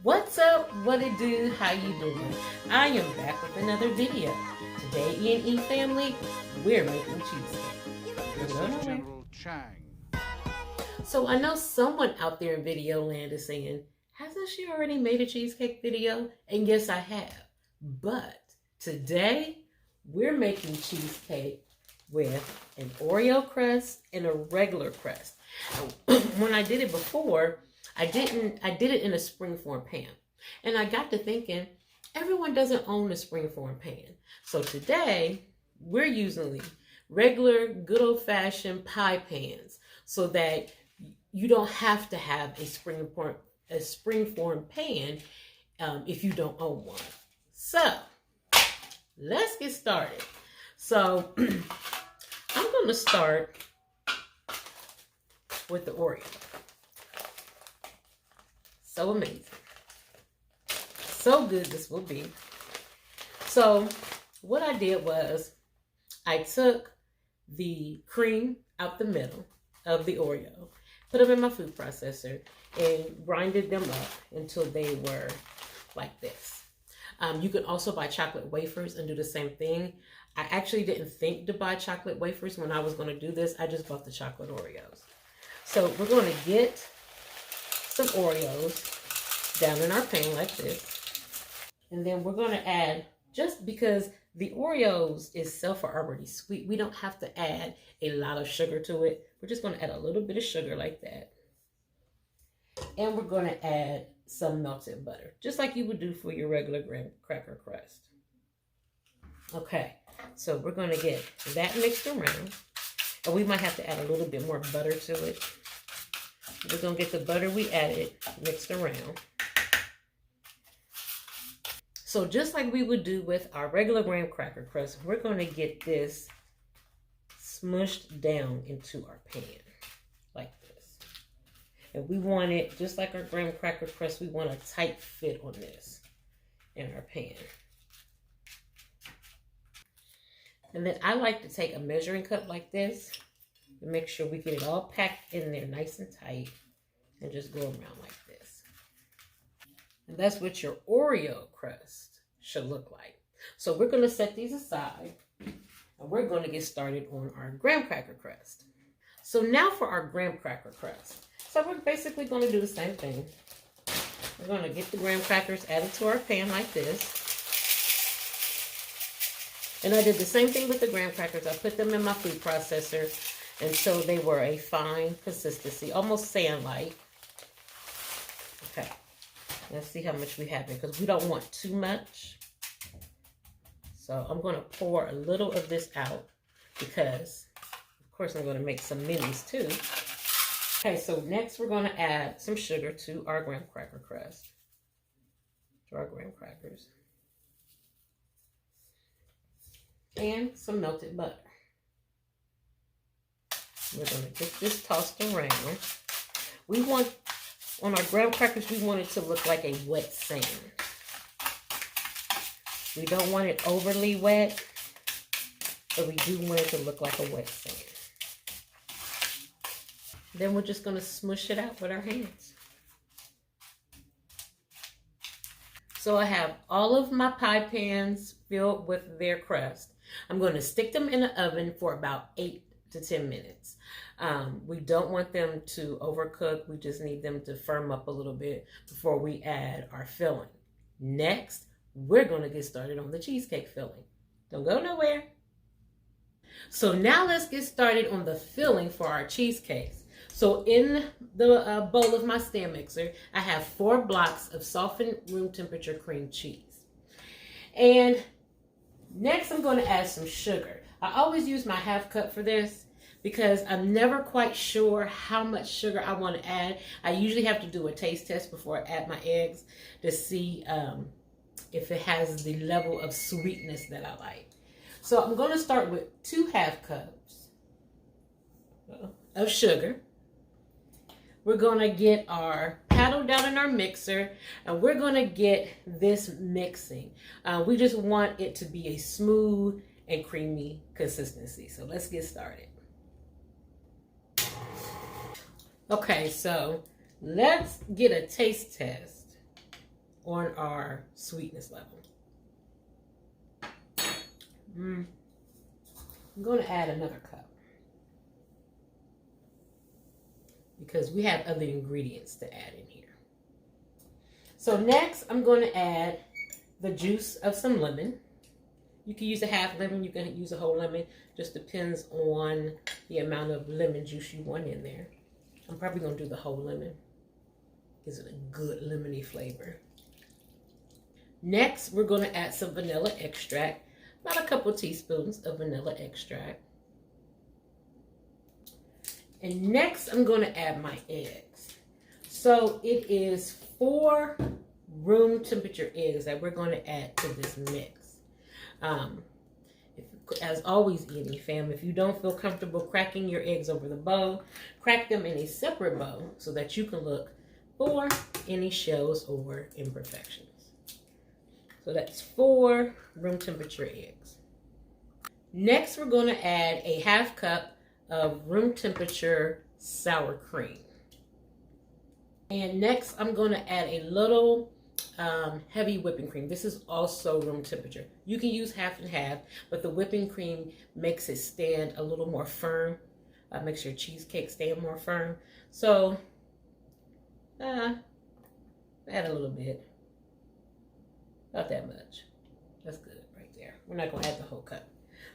What's up? What it do? How you doing? I am back with another video. Today, EandE family, we're making cheesecake. This is General Chang. So I know someone out there in video land is saying, hasn't she already made a cheesecake video? And yes, I have. But today, we're making cheesecake with an Oreo crust and a regular crust. When I did it before, I did it in a springform pan. And I got to thinking, everyone doesn't own a springform pan. So today, we're using regular, good old-fashioned pie pans so that you don't have to have a springform pan if you don't own one. So, let's get started. So, I'm going to start with the Oreo. So amazing. So good this will be. So what I did was I took the cream out the middle of the Oreo, put them in my food processor, and grinded them up until they were like this. You can also buy chocolate wafers and do the same thing. I actually didn't think to buy chocolate wafers when I was going to do this. I just bought the chocolate Oreos. So we're going to get some Oreos down in our pan like this. And then we're going to add, just because the Oreos itself are already sweet, we don't have to add a lot of sugar to it. We're just going to add a little bit of sugar like that. And we're going to add some melted butter, just like you would do for your regular graham cracker crust. Okay, so we're going to get that mixed around. And we might have to add a little bit more butter to it. We're going to get the butter we added mixed around. So just like we would do with our regular graham cracker crust, we're going to get this smushed down into our pan like this. And we want it, just like our graham cracker crust, we want a tight fit on this in our pan. And then I like to take a measuring cup like this and make sure we get it all packed in there nice and tight and just go around like this. And that's what your Oreo crust should look like. So we're going to set these aside and we're going to get started on our graham cracker crust. So now for our graham cracker crust. So we're basically going to do the same thing. We're going to get the graham crackers added to our pan like this. And I did the same thing with the graham crackers. I put them in my food processor until they were a fine consistency, almost sand-like. Okay, let's see how much we have in, because we don't want too much. So I'm going to pour a little of this out because, of course, I'm going to make some minis too. Okay, so next we're going to add some sugar to our graham cracker crust, to our graham crackers. And some melted butter. We're going to get this tossed around. We want, on our graham crackers, we want it to look like a wet sand. We don't want it overly wet, but we do want it to look like a wet sand. Then we're just going to smush it out with our hands. So I have all of my pie pans filled with their crust. I'm going to stick them in the oven for about 8 to 10 minutes. We don't want them to overcook. We just need them to firm up a little bit before we add our filling. Next, we're going to get started on the cheesecake filling. Don't go nowhere. So now let's get started on the filling for our cheesecakes. So in the bowl of my stand mixer, I have 4 blocks of softened room temperature cream cheese. And next I'm going to add some sugar. I always use my half cup for this because I'm never quite sure how much sugar I want to add. I usually have to do a taste test before I add my eggs to see if it has the level of sweetness that I like. So I'm going to start with 2 half cups of sugar. We're going to get our paddle down in our mixer, and we're going to get this mixing. We just want it to be a smooth and creamy consistency. So let's get started. Okay, so let's get a taste test on our sweetness level. I'm going to add another cup because we have other ingredients to add in here. So next, I'm going to add the juice of some lemon. You can use a half lemon, you can use a whole lemon. Just depends on the amount of lemon juice you want in there. I'm probably going to do the whole lemon. Gives it a good lemony flavor. Next, we're going to add some vanilla extract. About a couple teaspoons of vanilla extract. And next, I'm going to add my eggs. So it is 4 room temperature eggs that we're going to add to this mix. As always, EandE fam, if you don't feel comfortable cracking your eggs over the bowl, crack them in a separate bowl so that you can look for any shells or imperfections. So that's 4 room temperature eggs. Next, we're going to add a half cup of room temperature sour cream. And next, I'm going to add a little heavy whipping cream. This is also room temperature. You can use half and half, but the whipping cream makes it stand a little more firm. Makes your cheesecake stand more firm. So, add a little bit. Not that much. That's good right there. We're not going to add the whole cup.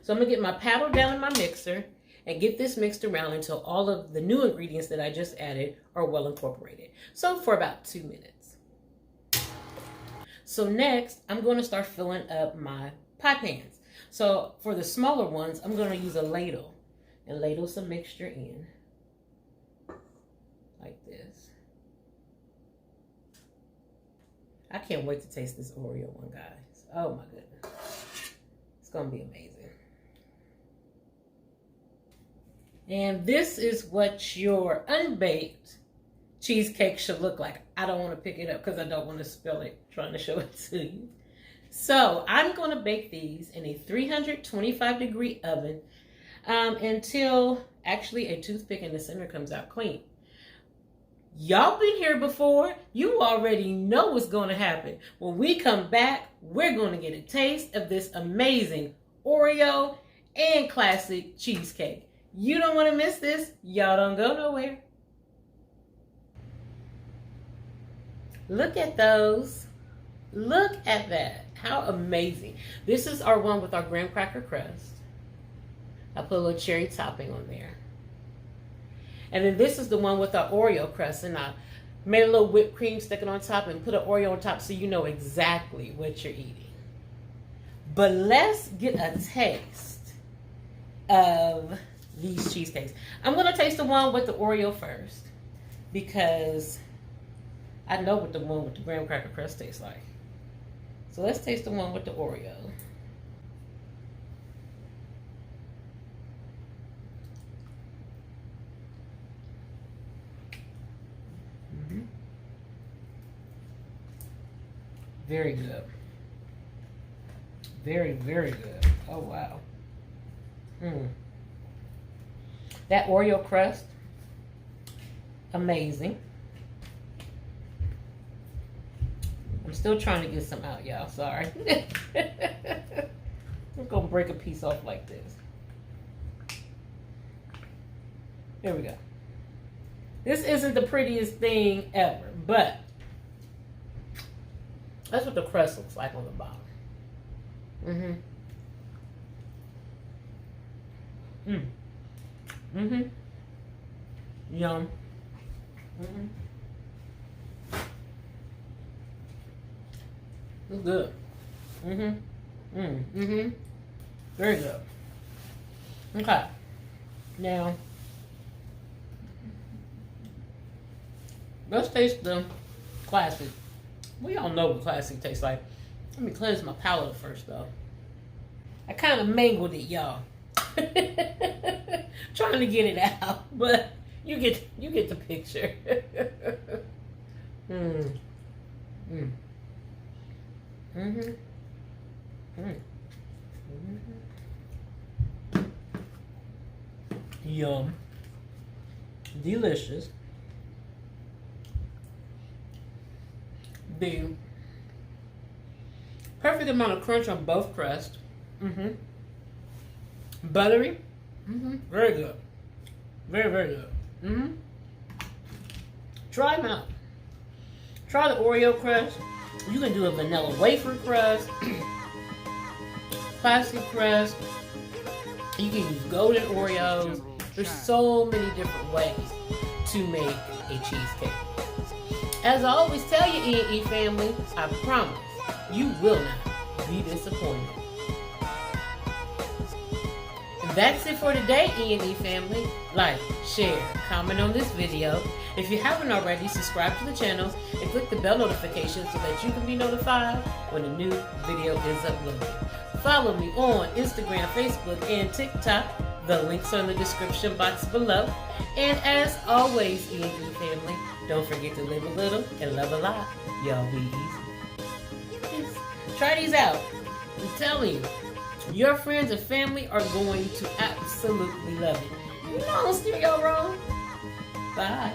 So I'm going to get my paddle down in my mixer and get this mixed around until all of the new ingredients that I just added are well incorporated. So for about 2 minutes. So next, I'm going to start filling up my pie pans. So for the smaller ones, I'm going to use a ladle and ladle some mixture in like this. I can't wait to taste this Oreo one, guys. Oh my goodness. It's going to be amazing. And this is what your unbaked cheesecake should look like. I don't want to pick it up because I don't want to spill it trying to show it to you. So I'm going to bake these in a 325-degree oven until actually a toothpick in the center comes out clean. Y'all been here before. You already know what's going to happen. When we come back, we're going to get a taste of this amazing Oreo and classic cheesecake. You don't want to miss this. Y'all don't go nowhere. Look at those. Look at that. How amazing. This is our one with our graham cracker crust. I put a little cherry topping on there. And then this is the one with our Oreo crust. And I made a little whipped cream, stick it on top, and put an Oreo on top so you know exactly what you're eating. But let's get a taste of these cheesecakes. I'm going to taste the one with the Oreo first because I know what the one with the graham cracker crust tastes like. So let's taste the one with the Oreo. Very good. Very, very good. Oh, wow. That Oreo crust, amazing. I'm still trying to get some out, y'all. Sorry. I'm going to break a piece off like this. There we go. This isn't the prettiest thing ever, but that's what the crust looks like on the bottom. Yum. It's good. Very good. Okay. Now, let's taste the classic. We all know what classic tastes like. Let me cleanse my palate first, though. I kind of mangled it, y'all. Trying to get it out, but you get the picture. Yum. Delicious. The Perfect amount of crunch on both crusts. Buttery. Very good. Very, very good. Try them out. Try the Oreo crust. You can do a vanilla wafer crust, plastic crust. You can use golden Oreos. There's so many different ways to make a cheesecake. As I always tell you, EandE family, I promise you will not be disappointed. That's it for today, EandE family. Like, share, comment on this video. If you haven't already, subscribe to the channel and click the bell notification so that you can be notified when a new video is uploaded. Follow me on Instagram, Facebook, and TikTok. The links are in the description box below. And as always, EandE family, don't forget to live a little and love a lot. Y'all be easy. Peace. Try these out. I'm telling you, your friends and family are going to absolutely love it. You know I don't steer y'all wrong. Bye.